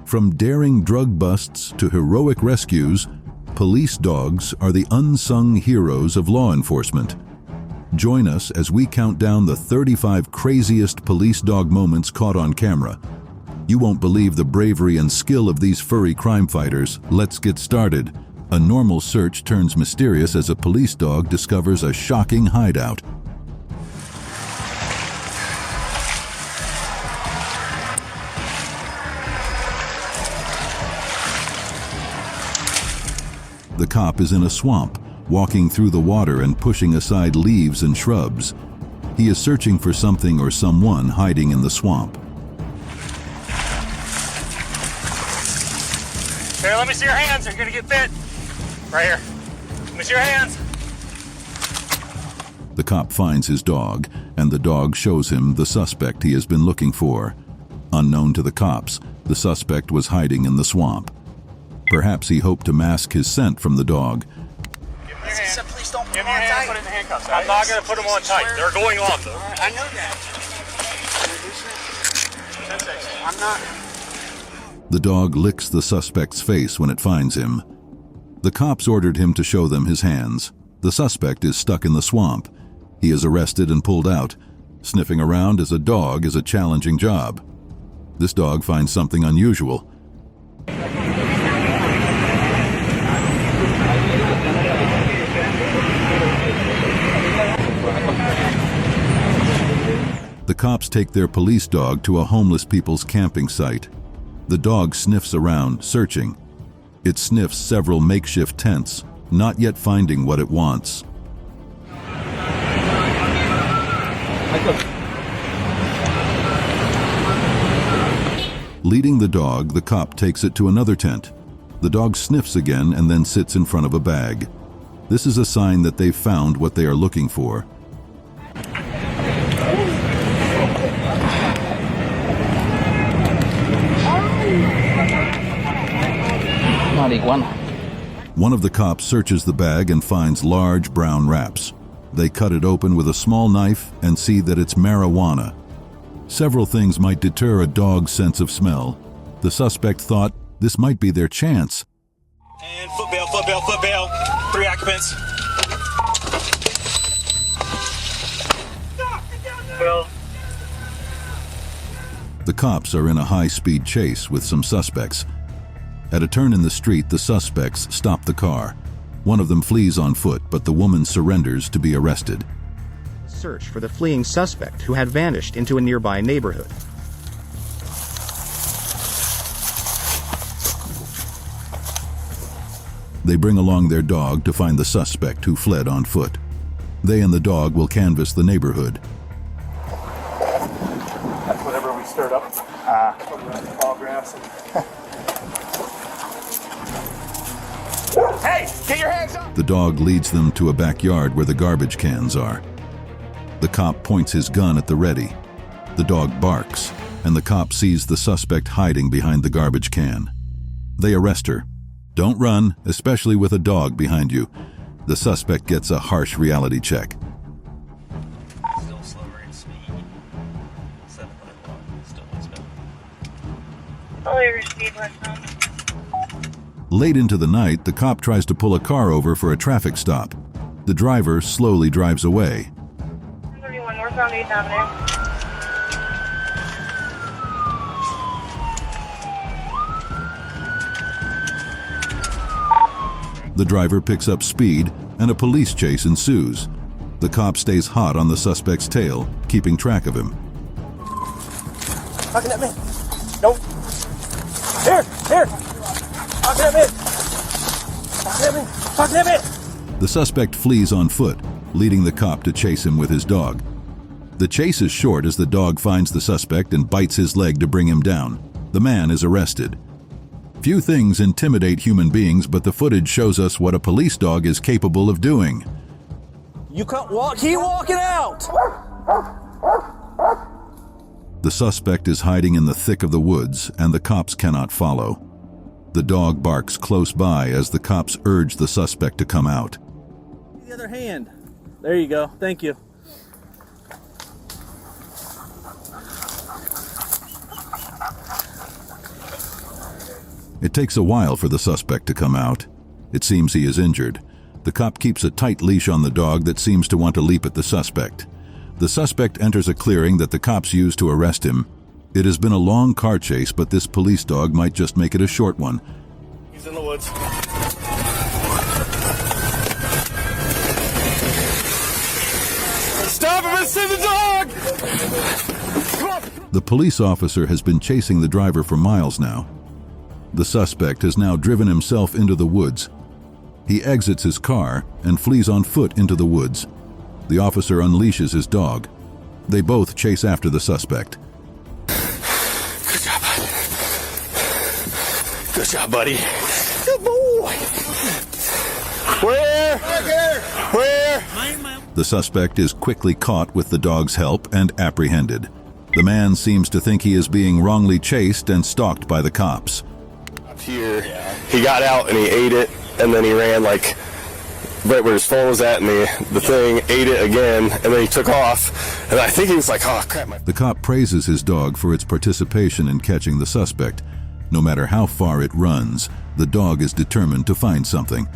From daring drug busts to heroic rescues, police dogs are the unsung heroes of law enforcement. Join us as we count down the 35 craziest police dog moments caught on camera. You won't believe the bravery and skill of these furry crime fighters. Let's get started. A normal search turns mysterious as a police dog discovers a shocking hideout. The cop is in a swamp, walking through the water and pushing aside leaves and shrubs. He is searching for something or someone hiding in the swamp. Here, let me see your hands. You're gonna get bit. Right here. Let me see your hands. The cop finds his dog, and the dog shows him the suspect he has been looking for. Unknown to the cops, the suspect was hiding in the swamp. Perhaps he hoped to mask his scent from the dog. Give me your hand. Please don't put him on tight. Put it in handcuffs. I'm not going to put him on tight. They're going off, though. I know that. I'm not. The dog licks the suspect's face when it finds him. The cops ordered him to show them his hands. The suspect is stuck in the swamp. He is arrested and pulled out. Sniffing around as a dog is a challenging job. This dog finds something unusual. The cops take their police dog to a homeless people's camping site. The dog sniffs around, searching. It sniffs several makeshift tents, not yet finding what it wants. Leading the dog, the cop takes it to another tent. The dog sniffs again and then sits in front of a bag. This is a sign that they've found what they are looking for. One of the cops searches the bag and finds large brown wraps. They cut it open with a small knife and see that it's marijuana. Several things might deter a dog's sense of smell. The suspect thought this might be their chance. And foot bail, foot bail, foot bail. 3 occupants. Well. The cops are in a high-speed chase with some suspects. At a turn in the street, the suspects stop the car. One of them flees on foot, but the woman surrenders to be arrested. Search for the fleeing suspect who had vanished into a nearby neighborhood. They bring along their dog to find the suspect who fled on foot. They and the dog will canvass the neighborhood. That's whatever we stirred up. Tall grass. Hey, get your hands up! The dog leads them to a backyard where the garbage cans are. The cop points his gun at the ready. The dog barks, and the cop sees the suspect hiding behind the garbage can. They arrest her. Don't run, especially with a dog behind you. The suspect gets a harsh reality check. Still slower in speed. 700 still looks better. Oh, your speed was on. Late into the night, the cop tries to pull a car over for a traffic stop. The driver slowly drives away. 31 northbound 8th Avenue. The driver picks up speed, and a police chase ensues. The cop stays hot on the suspect's tail, keeping track of him. Talking at me. Nope. Here. Talking at me. Talking at me. The suspect flees on foot, leading the cop to chase him with his dog. The chase is short as the dog finds the suspect and bites his leg to bring him down. The man is arrested. Few things intimidate human beings, but the footage shows us what a police dog is capable of doing. You can't walk. Keep walking out. The suspect is hiding in the thick of the woods, and the cops cannot follow. The dog barks close by as the cops urge the suspect to come out. The other hand. There you go. Thank you. It takes a while for the suspect to come out. It seems he is injured. The cop keeps a tight leash on the dog that seems to want to leap at the suspect. The suspect enters a clearing that the cops use to arrest him. It has been a long car chase, but this police dog might just make it a short one. He's in the woods. Stop him and send the dog! The police officer has been chasing the driver for miles now. The suspect has now driven himself into the woods. He exits his car and flees on foot into the woods. The officer unleashes his dog. They both chase after the suspect. Good job, buddy. Good job, buddy. Good boy. Where? Where? The suspect is quickly caught with the dog's help and apprehended. The man seems to think he is being wrongly chased and stalked by the cops. Here, he got out and he ate it, and then he ran like right where his phone was at, and the thing ate it again, and then he took off, and I think he was like, oh crap. The cop praises his dog for its participation in catching the suspect. No matter how far it runs, the dog is determined to find something.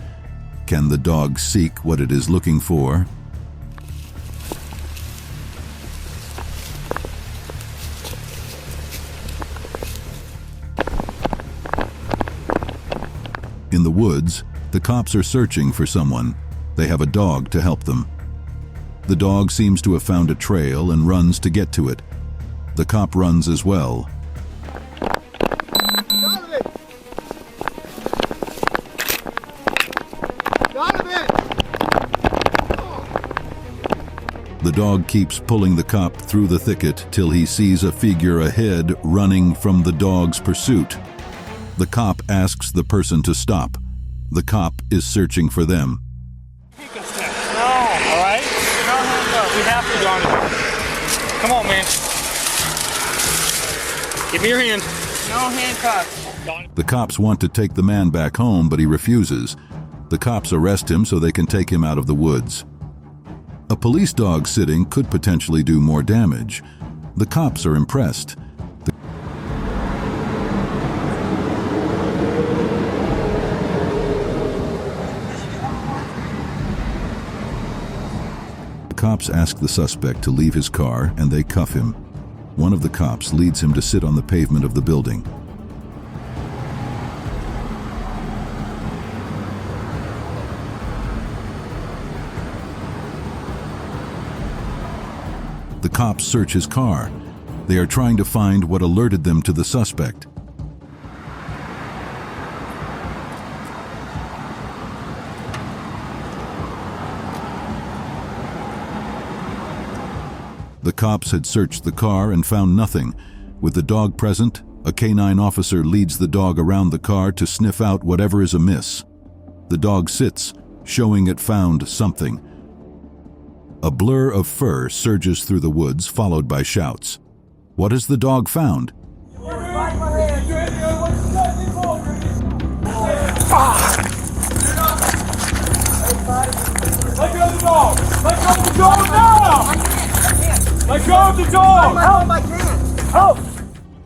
Can the dog seek what it is looking for? In the woods, the cops are searching for someone. They have a dog to help them. The dog seems to have found a trail and runs to get to it. The cop runs as well. The dog keeps pulling the cop through the thicket till he sees a figure ahead running from the dog's pursuit. The cop asks the person to stop. The cop is searching for them. No, all right? No handcuffs. We have to go on it. Come on, man. Give me your hand. No handcuffs. The cops want to take the man back home, but he refuses. The cops arrest him so they can take him out of the woods. A police dog sitting could potentially do more damage. The cops are impressed. The cops ask the suspect to leave his car and they cuff him. One of the cops leads him to sit on the pavement of the building. The cops search his car. They are trying to find what alerted them to the suspect. The cops had searched the car and found nothing. With the dog present, a canine officer leads the dog around the car to sniff out whatever is amiss. The dog sits, showing it found something. A blur of fur surges through the woods, followed by shouts. What has the dog found? Let go of the dog! Let go of the dog now! Let go of the dog! Help! I can't! Help!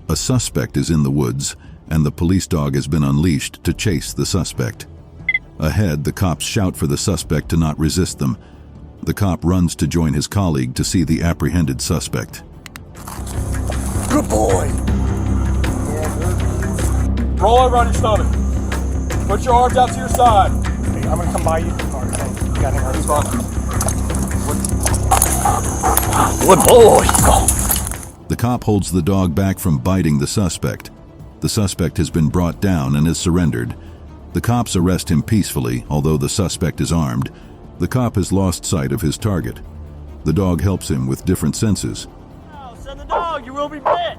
A suspect is in the woods, and the police dog has been unleashed to chase the suspect. Ahead, the cops shout for the suspect to not resist them. The cop runs to join his colleague to see the apprehended suspect. Good boy. Roll over on your stomach. Put your arms out to your side. Hey, I'm gonna come by you. All right, thanks. You got any hurt spot? Good boy. The cop holds the dog back from biting the suspect. The suspect has been brought down and has surrendered. The cops arrest him peacefully, although the suspect is armed. The cop has lost sight of his target. The dog helps him with different senses. No, send the dog, you will be bit.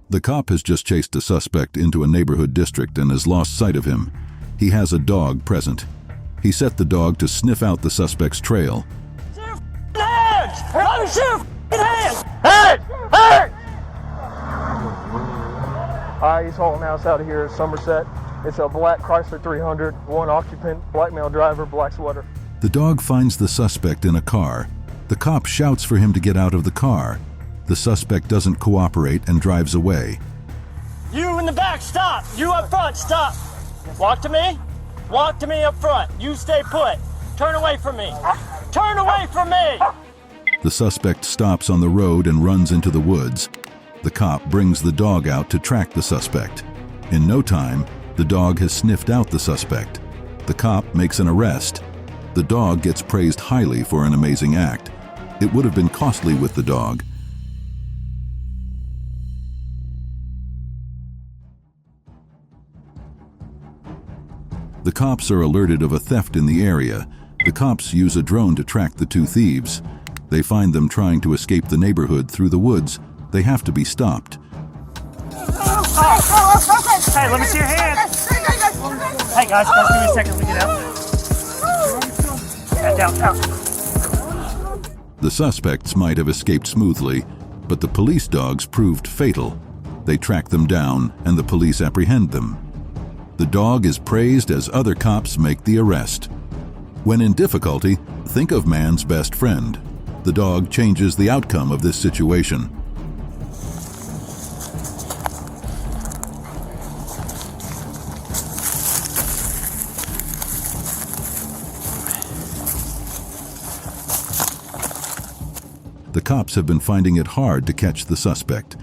The cop has just chased a suspect into a neighborhood district and has lost sight of him. He has a dog present. He set the dog to sniff out the suspect's trail. Hands! Let me see your hands! Hey! Hey! He's hauling house out of here in Somerset. It's a black Chrysler 300, one occupant, black male driver, black sweater. The dog finds the suspect in a car. The cop shouts for him to get out of the car. The suspect doesn't cooperate and drives away. You in the back, stop! You up front, stop! Walk to me. Walk to me up front. You stay put. Turn away from me. Turn away from me! The suspect stops on the road and runs into the woods. The cop brings the dog out to track the suspect. In no time, the dog has sniffed out the suspect. The cop makes an arrest. The dog gets praised highly for an amazing act. It would have been costly with the dog. The cops are alerted of a theft in the area. The cops use a drone to track the two thieves. They find them trying to escape the neighborhood through the woods. They have to be stopped. Hey, let me see your hand. Hey guys, give me a second. Let me get out. Down. The suspects might have escaped smoothly, but the police dogs proved fatal. They track them down and the police apprehend them. The dog is praised as other cops make the arrest. When in difficulty, think of man's best friend. The dog changes the outcome of this situation. The cops have been finding it hard to catch the suspect,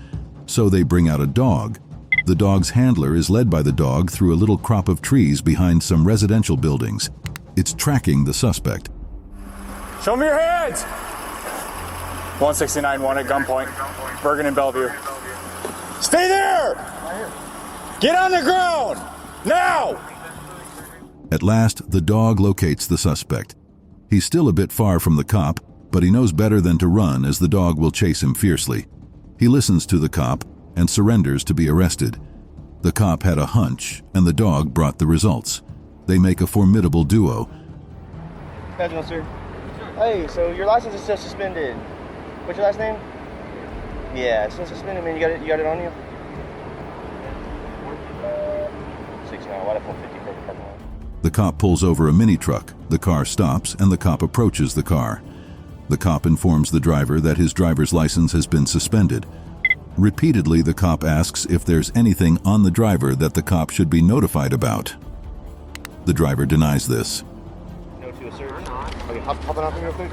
so they bring out a dog. The dog's handler is led by the dog through a little crop of trees behind some residential buildings. It's tracking the suspect. Show me your hands! 169-1 at gunpoint. Bergen and Bellevue. Stay there! Get on the ground! Now! At last, the dog locates the suspect. He's still a bit far from the cop, but he knows better than to run, as the dog will chase him fiercely. He listens to the cop and surrenders to be arrested. The cop had a hunch, and the dog brought the results. They make a formidable duo. Schedule, sir. Hey, so your license is still suspended. What's your last name? Yeah, it's still suspended, man. You got it on you? 6-9, why the 450 for the parking lot? The cop pulls over a mini truck. The car stops, and the cop approaches the car. The cop informs the driver that his driver's license has been suspended. Repeatedly, the cop asks if there's anything on the driver that the cop should be notified about. The driver denies this. No to a search. Okay, hop on out for me real quick.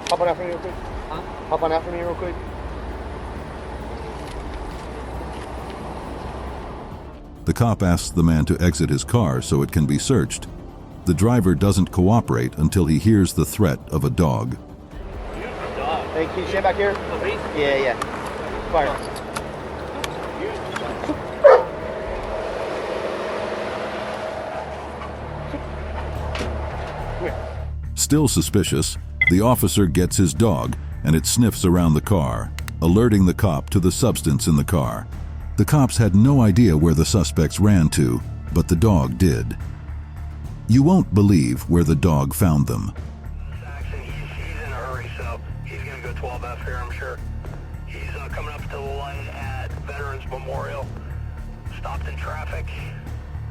Hop on out for me real quick. Huh? Hop on out for me real quick. The cop asks the man to exit his car so it can be searched. The driver doesn't cooperate until he hears the threat of a dog. Hey, can you stand back here? Yeah. Fire. Still suspicious, the officer gets his dog and it sniffs around the car, alerting the cop to the substance in the car. The cops had no idea where the suspects ran to, but the dog did. You won't believe where the dog found them. He's in a hurry, so he's going to go 12F here, I'm sure. He's coming up to the line at Veterans Memorial. Stopped in traffic.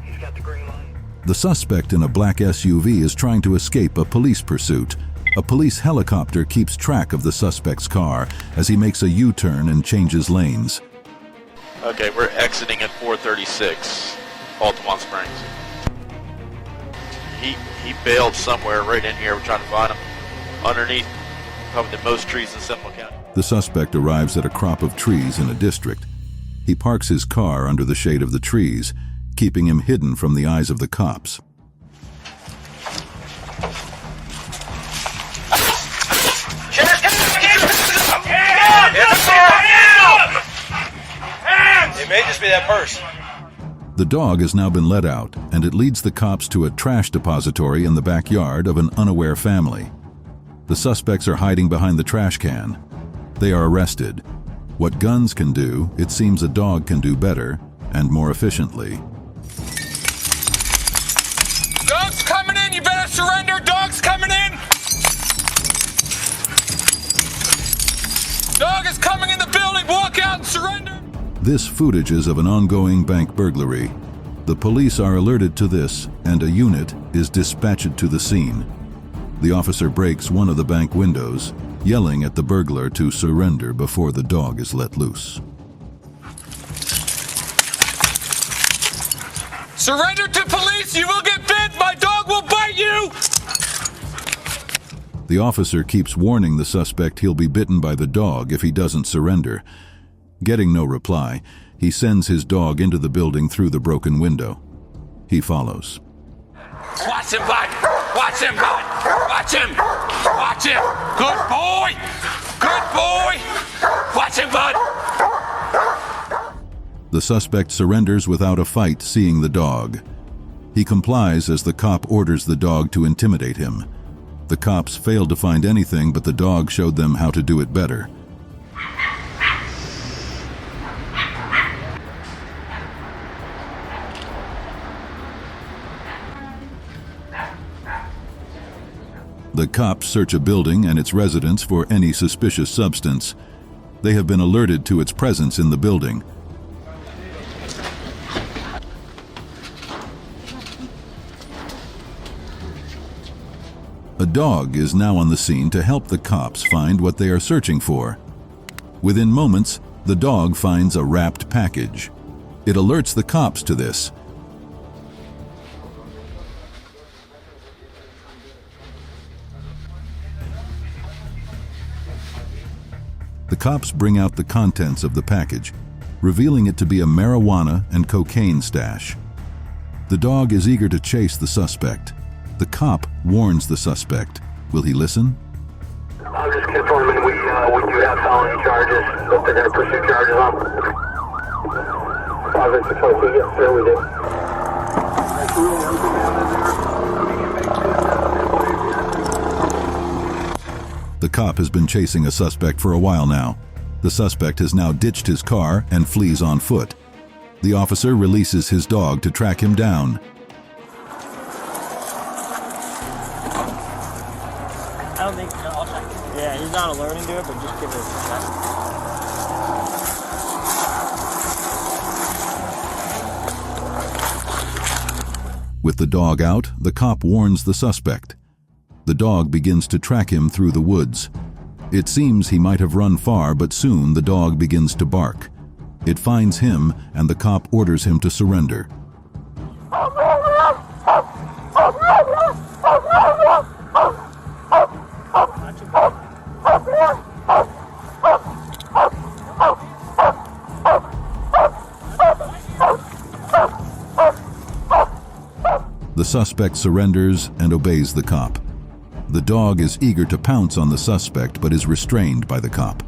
He's got the green light. The suspect in a black SUV is trying to escape a police pursuit. A police helicopter keeps track of the suspect's car as he makes a U-turn and changes lanes. Okay, we're exiting at 436, Altamont Springs. He bailed somewhere right in here. We're trying to find him underneath probably the most trees in Seminole County. The suspect arrives at a crop of trees in a district. He parks his car under the shade of the trees, keeping him hidden from the eyes of the cops. It may just be that purse. The dog has now been let out, and it leads the cops to a trash depository in the backyard of an unaware family. The suspects are hiding behind the trash can. They are arrested. What guns can do, it seems a dog can do better and more efficiently. Dog's coming in! You better surrender! Dog's coming in! Dog is coming in the building! Walk out and surrender! This footage is of an ongoing bank burglary. The police are alerted to this, and a unit is dispatched to the scene. The officer breaks one of the bank windows, yelling at the burglar to surrender before the dog is let loose. Surrender to police! You will get bit! My dog will bite you! The officer keeps warning the suspect he'll be bitten by the dog if he doesn't surrender. Getting no reply, he sends his dog into the building through the broken window. He follows. Watch him, bud! Watch him, bud! Watch him! Watch him! Good boy! Good boy! Watch him, bud! The suspect surrenders without a fight, seeing the dog. He complies as the cop orders the dog to intimidate him. The cops failed to find anything, but the dog showed them how to do it better. The cops search a building and its residents for any suspicious substance. They have been alerted to its presence in the building. A dog is now on the scene to help the cops find what they are searching for. Within moments, the dog finds a wrapped package. It alerts the cops to this. The cops bring out the contents of the package, revealing it to be a marijuana and cocaine stash. The dog is eager to chase the suspect. The cop warns the suspect. Will he listen? I'm just confirming we do have felony charges. If they're going to pursue charges on 5-6-2, yes sir, we do. The cop has been chasing a suspect for a while now. The suspect has now ditched his car and flees on foot. The officer releases his dog to track him down. I don't think, no, I'll check. Yeah, he's not alerting to it, but just give it a check. With the dog out, the cop warns the suspect. The dog begins to track him through the woods. It seems he might have run far, but soon the dog begins to bark. It finds him, and the cop orders him to surrender. The suspect surrenders and obeys the cop. The dog is eager to pounce on the suspect but is restrained by the cop.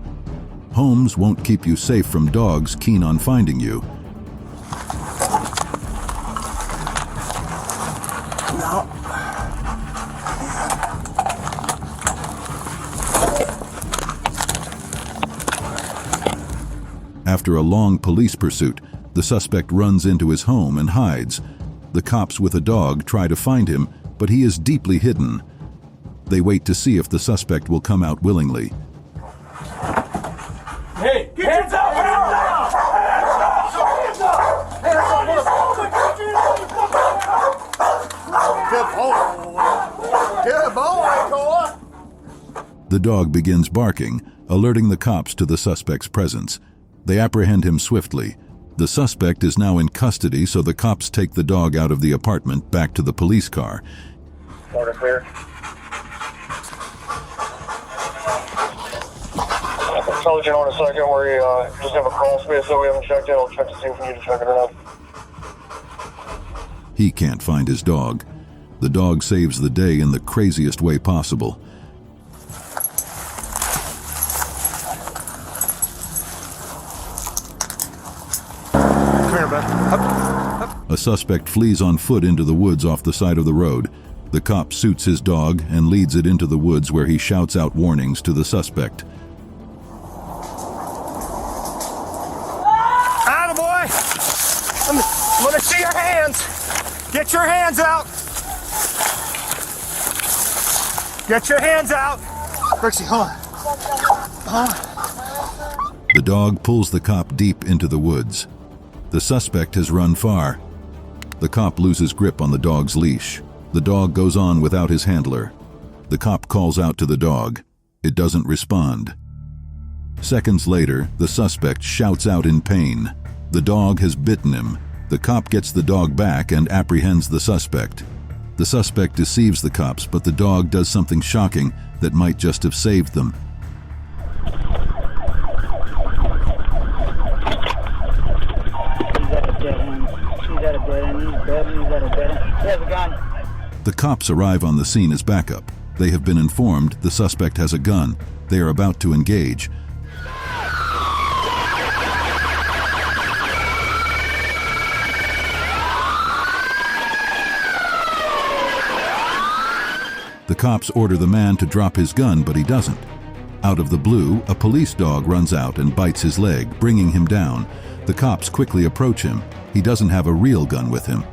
Homes won't keep you safe from dogs keen on finding you. After a long police pursuit, the suspect runs into his home and hides. The cops with a dog try to find him, but he is deeply hidden. They wait to see if the suspect will come out willingly. Hey, hands up! Hands up! Hands up! Good boy, Cole. The dog begins barking, alerting the cops to the suspect's presence. They apprehend him swiftly. The suspect is now in custody, so the cops take the dog out of the apartment back to the police car. Order clear. I told you in a second where you just have a crawl space that we haven't checked in. I'll check to see if we need to check it or not. He can't find his dog. The dog saves the day in the craziest way possible. A suspect flees on foot into the woods off the side of the road. The cop suits his dog and leads it into the woods where he shouts out warnings to the suspect. Attaboy! I'm gonna see your hands! Get your hands out! Get your hands out! Brixie, hold on. The dog pulls the cop deep into the woods. The suspect has run far. The cop loses grip on the dog's leash. The dog goes on without his handler. The cop calls out to the dog. It doesn't respond. Seconds later, the suspect shouts out in pain. The dog has bitten him. The cop gets the dog back and apprehends the suspect. The suspect deceives the cops, but the dog does something shocking that might just have saved them. The cops arrive on the scene as backup. They have been informed the suspect has a gun. They are about to engage. The cops order the man to drop his gun, but he doesn't. Out of the blue, a police dog runs out and bites his leg, bringing him down. The cops quickly approach him. He doesn't have a real gun with him.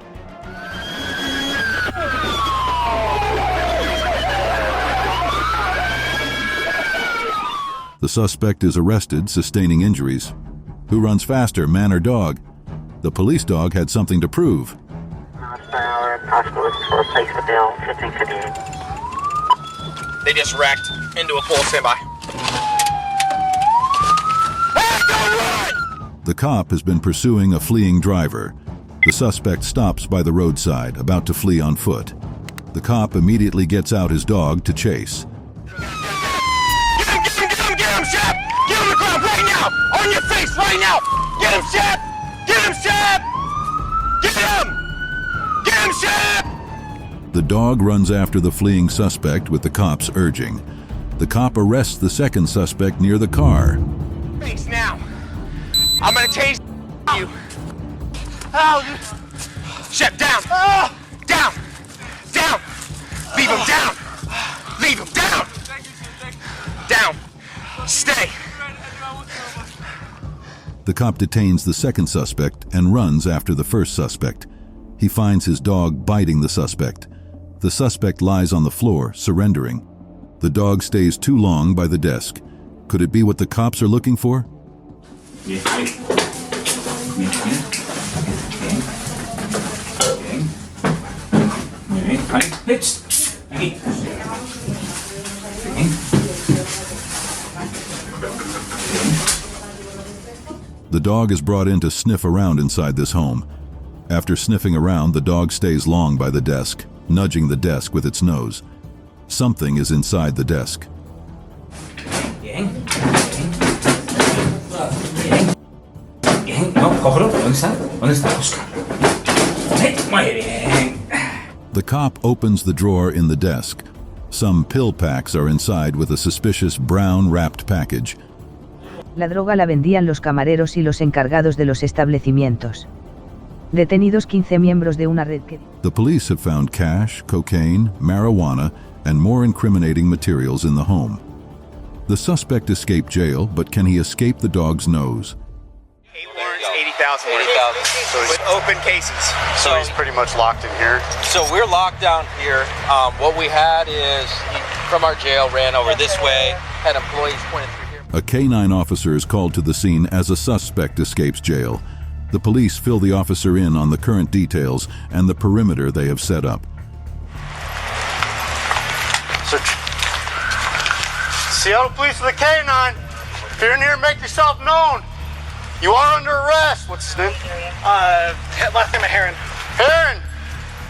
The suspect is arrested, sustaining injuries. Who runs faster, man or dog? The police dog had something to prove. They just wrecked into a pole. Standby. Hey, don't run! The cop has been pursuing a fleeing driver. The suspect stops by the roadside, about to flee on foot. The cop immediately gets out his dog to chase. Get him, Shep! Get him the ground right now! On your face right now! Get him, Shep! Get him, Shep! Get him! Get him, Shep! The dog runs after the fleeing suspect with the cops urging. The cop arrests the second suspect near the car. Face now! I'm gonna tase you! Oh. Shep, down! Oh. Down! Down! Leave him down! Leave him down! Down! Stay! The cop detains the second suspect and runs after the first suspect. He finds his dog biting the suspect. The suspect lies on the floor, surrendering. The dog stays too long by the desk. Could it be what the cops are looking for? The dog is brought in to sniff around inside this home. After sniffing around, the dog stays long by the desk, nudging the desk with its nose. Something is inside the desk. The cop opens the drawer in the desk. Some pill packs are inside with a suspicious brown wrapped package. La droga la vendían los camareros y los encargados de los establecimientos. Detenidos 15 miembros de una red que... The police have found cash, cocaine, marijuana, and more incriminating materials in the home. The suspect escaped jail, but can he escape the dog's nose? 8 warrants, 80,000. 80,000. So with open cases. So he's pretty much locked in here? So we're locked down here. What we had is, he, from our jail, ran over this way, had employees pointed through here. A K-9 officer is called to the scene as a suspect escapes jail. The police fill the officer in on the current details and the perimeter they have set up. Search. Seattle Police with the K-9. If you're in here, make yourself known. You are under arrest. What's his name? Last name of Heron. Heron!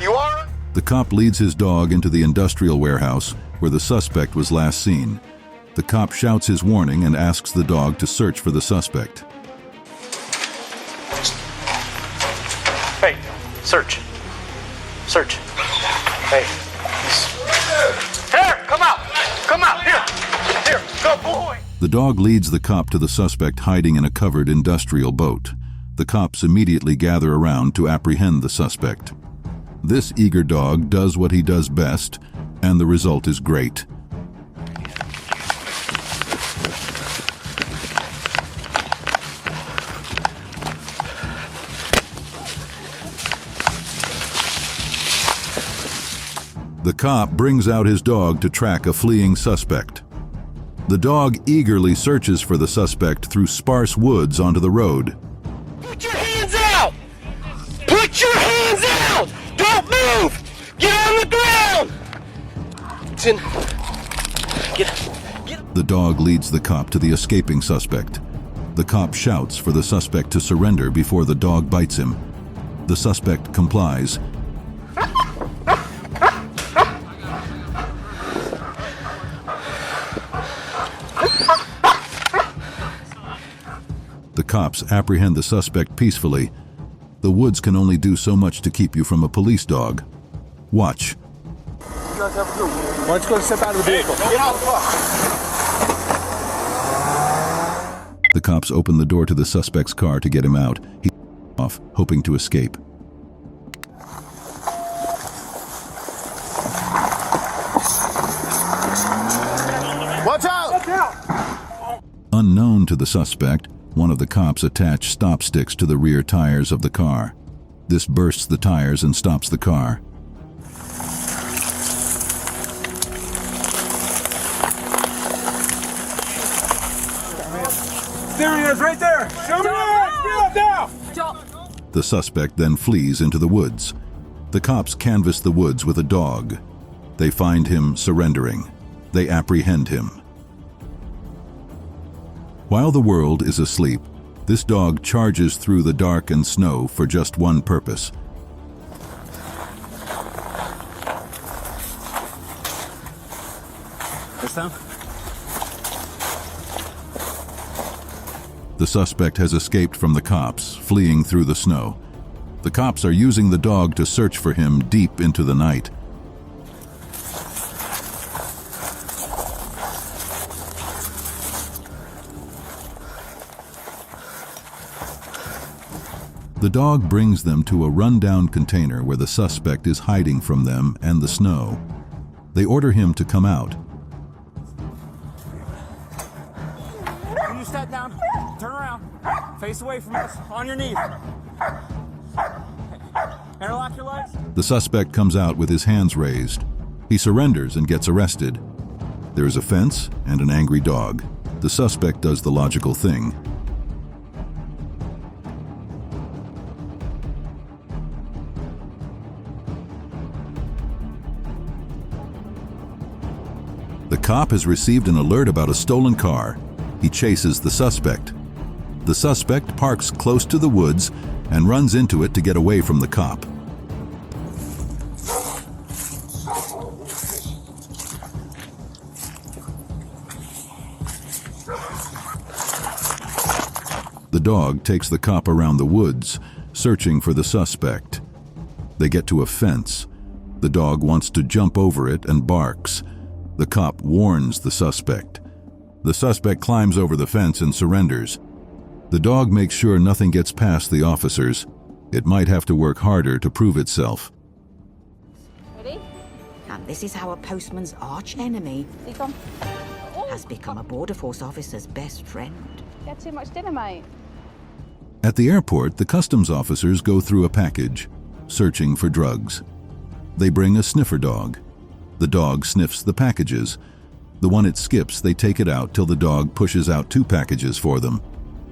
You are... The cop leads his dog into the industrial warehouse where the suspect was last seen. The cop shouts his warning and asks the dog to search for the suspect. Hey, search. Search. Hey. Here, come out! Come out, here! Here, go boy! The dog leads the cop to the suspect hiding in a covered industrial boat. The cops immediately gather around to apprehend the suspect. This eager dog does what he does best, and the result is great. The cop brings out his dog to track a fleeing suspect. The dog eagerly searches for the suspect through sparse woods onto the road. Put your hands out! Put your hands out! Don't move! Get on the ground! The dog leads the cop to the escaping suspect. The cop shouts for the suspect to surrender before the dog bites him. The suspect complies. The cops apprehend the suspect peacefully. The woods can only do so much to keep you from a police dog. Watch. Why don't you go step out of the vehicle? Get out of the car. The cops open the door to the suspect's car to get him out. He off, hoping to escape. Watch out! Watch out! Unknown to the suspect, one of the cops attach stop sticks to the rear tires of the car. This bursts the tires and stops the car. There he is, right there! Show me your hands! Get up now! The suspect then flees into the woods. The cops canvass the woods with a dog. They find him surrendering. They apprehend him. While the world is asleep, this dog charges through the dark and snow for just one purpose. This time? The suspect has escaped from the cops, fleeing through the snow. The cops are using the dog to search for him deep into the night. The dog brings them to a rundown container where the suspect is hiding from them and the snow. They order him to come out. You step down, turn around, face away from us, on your knees. Interlock your legs. The suspect comes out with his hands raised. He surrenders and gets arrested. There is a fence and an angry dog. The suspect does the logical thing. The cop has received an alert about a stolen car. He chases the suspect. The suspect parks close to the woods and runs into it to get away from the cop. The dog takes the cop around the woods, searching for the suspect. They get to a fence. The dog wants to jump over it and barks. The cop warns the suspect. The suspect climbs over the fence and surrenders. The dog makes sure nothing gets past the officers. It might have to work harder to prove itself. Ready? And this is how a postman's arch enemy has become a border force officer's best friend. You had too much dinner, mate. At the airport, the customs officers go through a package, searching for drugs. They bring a sniffer dog. The dog sniffs the packages. The one it skips, they take it out till the dog pushes out 2 packages for them.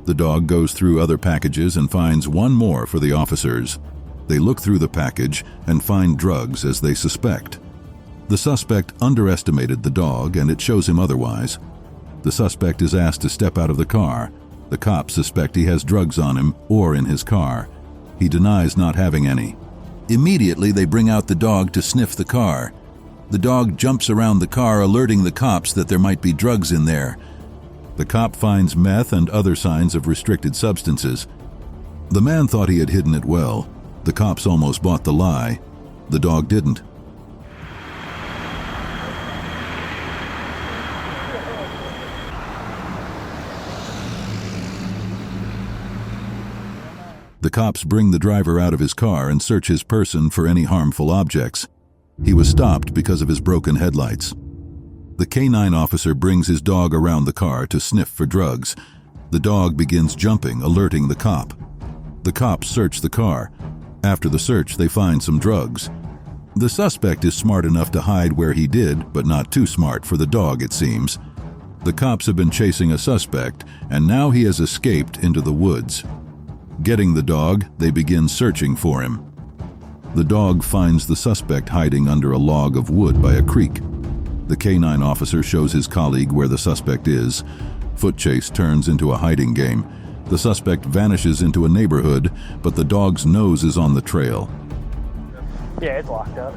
The dog goes through other packages and finds one more for the officers. They look through the package and find drugs as they suspect. The suspect underestimated the dog and it shows him otherwise. The suspect is asked to step out of the car. The cops suspect he has drugs on him or in his car. He denies not having any. Immediately they bring out the dog to sniff the car. The dog jumps around the car, alerting the cops that there might be drugs in there. The cop finds meth and other signs of restricted substances. The man thought he had hidden it well. The cops almost bought the lie. The dog didn't. The cops bring the driver out of his car and search his person for any harmful objects. He was stopped because of his broken headlights. The K-9 officer brings his dog around the car to sniff for drugs. The dog begins jumping, alerting the cop. The cops search the car. After the search, they find some drugs. The suspect is smart enough to hide where he did, but not too smart for the dog, it seems. The cops have been chasing a suspect, and now he has escaped into the woods. Getting the dog, they begin searching for him. The dog finds the suspect hiding under a log of wood by a creek. The K-9 officer shows his colleague where the suspect is. Foot chase turns into a hiding game. The suspect vanishes into a neighborhood, but the dog's nose is on the trail. Yeah, it's locked up.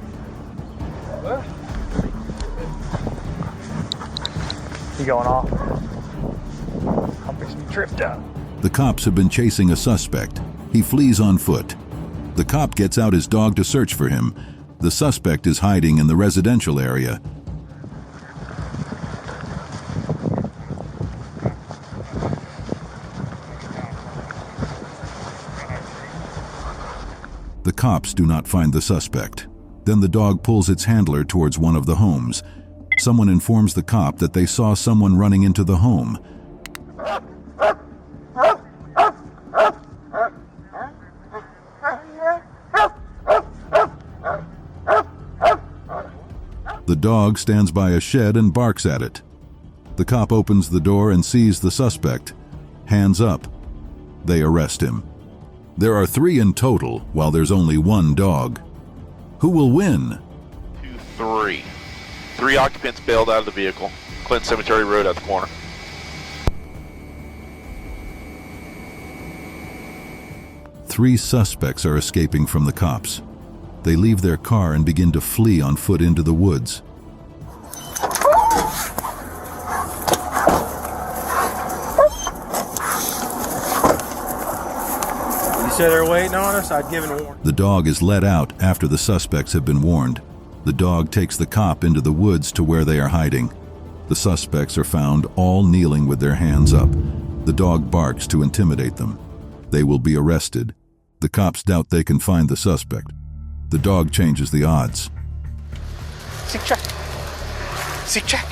You going off? I'm fixing to be tripped up. The cops have been chasing a suspect. He flees on foot. The cop gets out his dog to search for him. The suspect is hiding in the residential area. The cops do not find the suspect. Then the dog pulls its handler towards one of the homes. Someone informs the cop that they saw someone running into the home. The dog stands by a shed and barks at it. The cop opens the door and sees the suspect. Hands up. They arrest him. There are 3 in total, while there's only 1 dog. Who will win? 2-3. 3 occupants bailed out of the vehicle. Clinton Cemetery Road at the corner. Three suspects are escaping from the cops. They leave their car and begin to flee on foot into the woods. You said they're waiting on us? I'd given a warning. The dog is let out after the suspects have been warned. The dog takes the cop into the woods to where they are hiding. The suspects are found all kneeling with their hands up. The dog barks to intimidate them. They will be arrested. The cops doubt they can find the suspect. The dog changes the odds. Seek check. Seek check.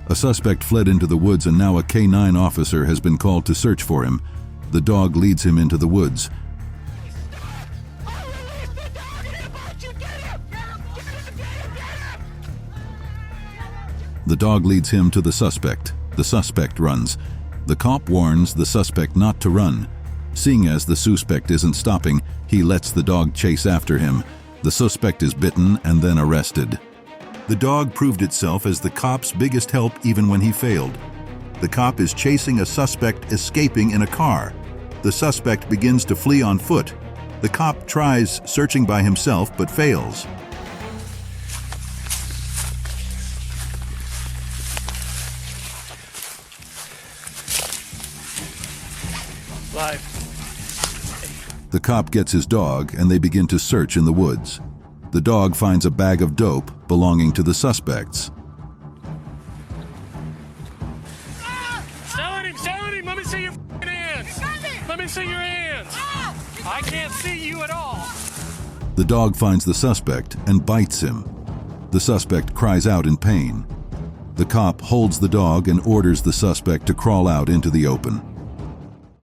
A suspect fled into the woods and now a K-9 officer has been called to search for him. The dog leads him into the woods. The dog leads him to the suspect. The suspect runs. The cop warns the suspect not to run. Seeing as the suspect isn't stopping, he lets the dog chase after him. The suspect is bitten and then arrested. The dog proved itself as the cop's biggest help even when he failed. The cop is chasing a suspect escaping in a car. The suspect begins to flee on foot. The cop tries searching by himself but fails. The cop gets his dog and they begin to search in the woods. The dog finds a bag of dope belonging to the suspects. Selling him! Let me see your hands! Let me see your hands! I can't see you at all! The dog finds the suspect and bites him. The suspect cries out in pain. The cop holds the dog and orders the suspect to crawl out into the open.